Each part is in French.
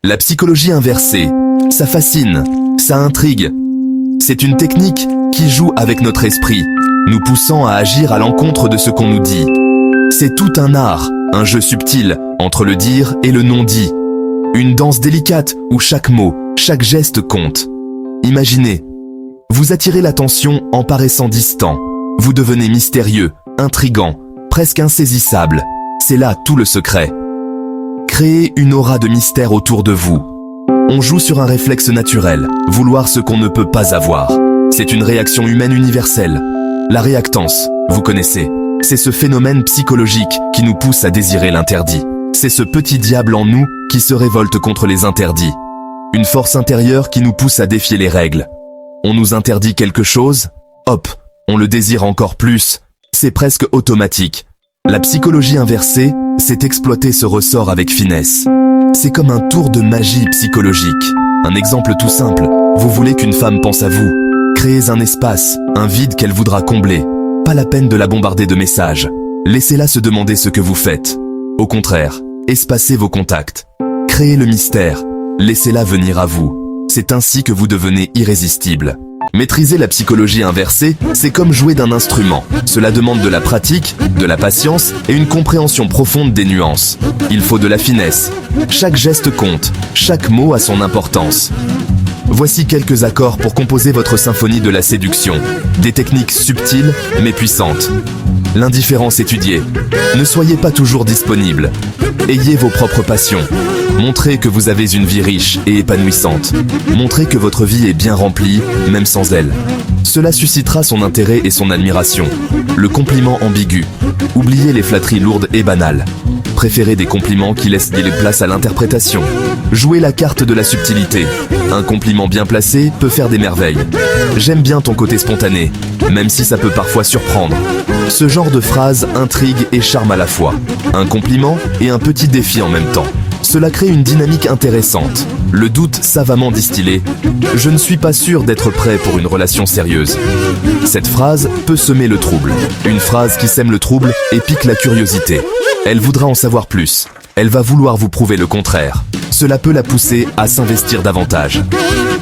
La psychologie inversée, ça fascine, ça intrigue. C'est une technique qui joue avec notre esprit, nous poussant à agir à l'encontre de ce qu'on nous dit. C'est tout un art, un jeu subtil entre le dire et le non-dit. Une danse délicate où chaque mot, chaque geste compte. Imaginez, vous attirez l'attention en paraissant distant. Vous devenez mystérieux, intrigant, presque insaisissable. C'est là tout le secret. Créez une aura de mystère autour de vous. On joue sur un réflexe naturel, vouloir ce qu'on ne peut pas avoir. C'est une réaction humaine universelle. La réactance, vous connaissez. C'est ce phénomène psychologique qui nous pousse à désirer l'interdit. C'est ce petit diable en nous qui se révolte contre les interdits. Une force intérieure qui nous pousse à défier les règles. On nous interdit quelque chose, hop, on le désire encore plus. C'est presque automatique. La psychologie inversée, c'est exploiter ce ressort avec finesse. C'est comme un tour de magie psychologique. Un exemple tout simple, vous voulez qu'une femme pense à vous. Créez un espace, un vide qu'elle voudra combler. Pas la peine de la bombarder de messages. Laissez-la se demander ce que vous faites. Au contraire, espacez vos contacts. Créez le mystère. Laissez-la venir à vous. C'est ainsi que vous devenez irrésistible. Maîtriser la psychologie inversée, c'est comme jouer d'un instrument. Cela demande de la pratique, de la patience et une compréhension profonde des nuances. Il faut de la finesse. Chaque geste compte, chaque mot a son importance. Voici quelques accords pour composer votre symphonie de la séduction. Des techniques subtiles mais puissantes. L'indifférence étudiée. Ne soyez pas toujours disponible. Ayez vos propres passions. Montrez que vous avez une vie riche et épanouissante. Montrez que votre vie est bien remplie, même sans elle. Cela suscitera son intérêt et son admiration. Le compliment ambigu. Oubliez les flatteries lourdes et banales. Préférez des compliments qui laissent libre place à l'interprétation. Jouez la carte de la subtilité. Un compliment bien placé peut faire des merveilles. J'aime bien ton côté spontané, même si ça peut parfois surprendre. Ce genre de phrase intrigue et charme à la fois. Un compliment et un petit défi en même temps. Cela crée une dynamique intéressante. Le doute savamment distillé. Je ne suis pas sûr d'être prêt pour une relation sérieuse. Cette phrase peut semer le trouble. Une phrase qui sème le trouble et pique la curiosité. Elle voudra en savoir plus. Elle va vouloir vous prouver le contraire. Cela peut la pousser à s'investir davantage.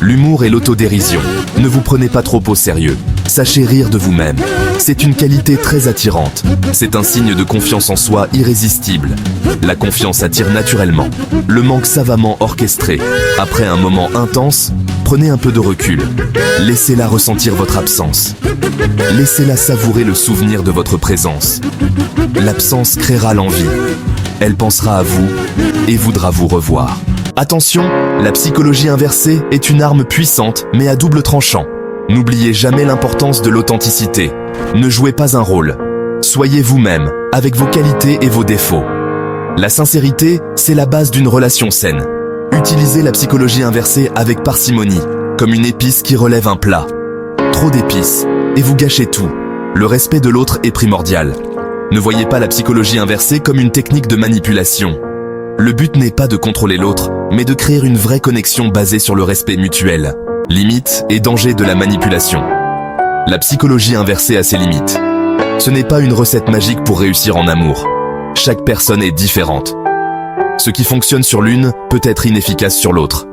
L'humour et l'autodérision. Ne vous prenez pas trop au sérieux. Sachez rire de vous-même. C'est une qualité très attirante. C'est un signe de confiance en soi irrésistible. La confiance attire naturellement. Le manque savamment orchestré. Après un moment intense, prenez un peu de recul. Laissez-la ressentir votre absence. Laissez-la savourer le souvenir de votre présence. L'absence créera l'envie. Elle pensera à vous et voudra vous revoir. Attention, la psychologie inversée est une arme puissante mais à double tranchant. N'oubliez jamais l'importance de l'authenticité. Ne jouez pas un rôle. Soyez vous-même, avec vos qualités et vos défauts. La sincérité, c'est la base d'une relation saine. Utilisez la psychologie inversée avec parcimonie, comme une épice qui relève un plat. Trop d'épices, et vous gâchez tout. Le respect de l'autre est primordial. Ne voyez pas la psychologie inversée comme une technique de manipulation. Le but n'est pas de contrôler l'autre, mais de créer une vraie connexion basée sur le respect mutuel. Limites et dangers de la manipulation. La psychologie inversée a ses limites. Ce n'est pas une recette magique pour réussir en amour. Chaque personne est différente. Ce qui fonctionne sur l'une peut être inefficace sur l'autre.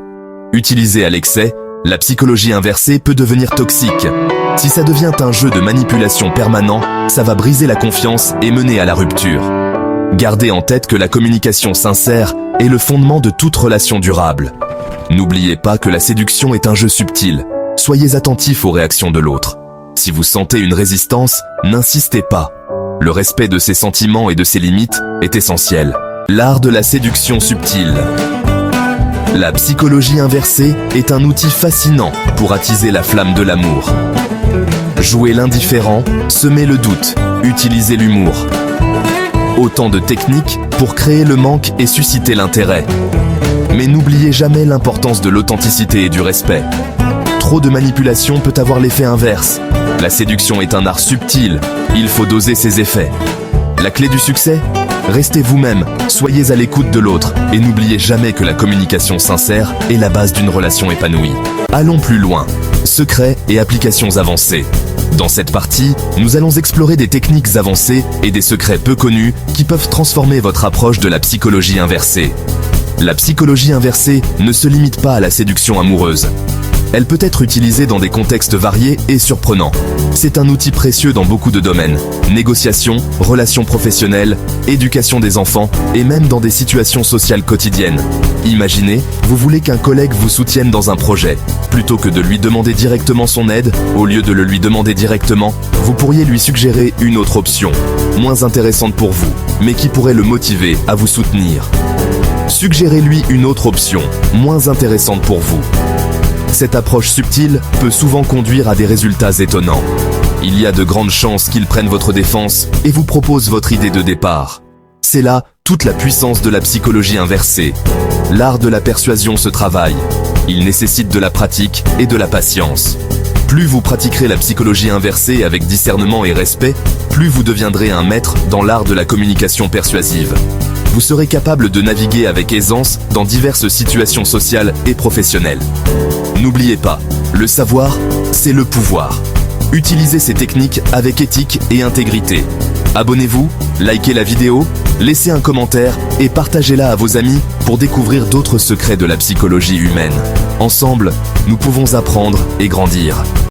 Utilisée à l'excès, la psychologie inversée peut devenir toxique. Si ça devient un jeu de manipulation permanent, ça va briser la confiance et mener à la rupture. Gardez en tête que la communication sincère est le fondement de toute relation durable. N'oubliez pas que la séduction est un jeu subtil. Soyez attentif aux réactions de l'autre. Si vous sentez une résistance, n'insistez pas. Le respect de ses sentiments et de ses limites est essentiel. L'art de la séduction subtile. La psychologie inversée est un outil fascinant pour attiser la flamme de l'amour. Jouez l'indifférent, semez le doute, utilisez l'humour. Autant de techniques pour créer le manque et susciter l'intérêt. Mais n'oubliez jamais l'importance de l'authenticité et du respect. Trop de manipulation peut avoir l'effet inverse. La séduction est un art subtil, il faut doser ses effets. La clé du succès ? Restez vous-même, soyez à l'écoute de l'autre et n'oubliez jamais que la communication sincère est la base d'une relation épanouie. Allons plus loin. Secrets et applications avancées. Dans cette partie, nous allons explorer des techniques avancées et des secrets peu connus qui peuvent transformer votre approche de la psychologie inversée. La psychologie inversée ne se limite pas à la séduction amoureuse. Elle peut être utilisée dans des contextes variés et surprenants. C'est un outil précieux dans beaucoup de domaines. Négociation, relations professionnelles, éducation des enfants et même dans des situations sociales quotidiennes. Imaginez, vous voulez qu'un collègue vous soutienne dans un projet. Plutôt que de lui demander directement son aide, au lieu de le lui demander directement, vous pourriez lui suggérer une autre option, moins intéressante pour vous, mais qui pourrait le motiver à vous soutenir. Suggérez-lui une autre option, moins intéressante pour vous. Cette approche subtile peut souvent conduire à des résultats étonnants. Il y a de grandes chances qu'il prenne votre défense et vous propose votre idée de départ. C'est là toute la puissance de la psychologie inversée. L'art de la persuasion se travaille. Il nécessite de la pratique et de la patience. Plus vous pratiquerez la psychologie inversée avec discernement et respect, plus vous deviendrez un maître dans l'art de la communication persuasive. Vous serez capable de naviguer avec aisance dans diverses situations sociales et professionnelles. N'oubliez pas, le savoir, c'est le pouvoir. Utilisez ces techniques avec éthique et intégrité. Abonnez-vous, likez la vidéo, laissez un commentaire et partagez-la à vos amis pour découvrir d'autres secrets de la psychologie humaine. Ensemble, nous pouvons apprendre et grandir.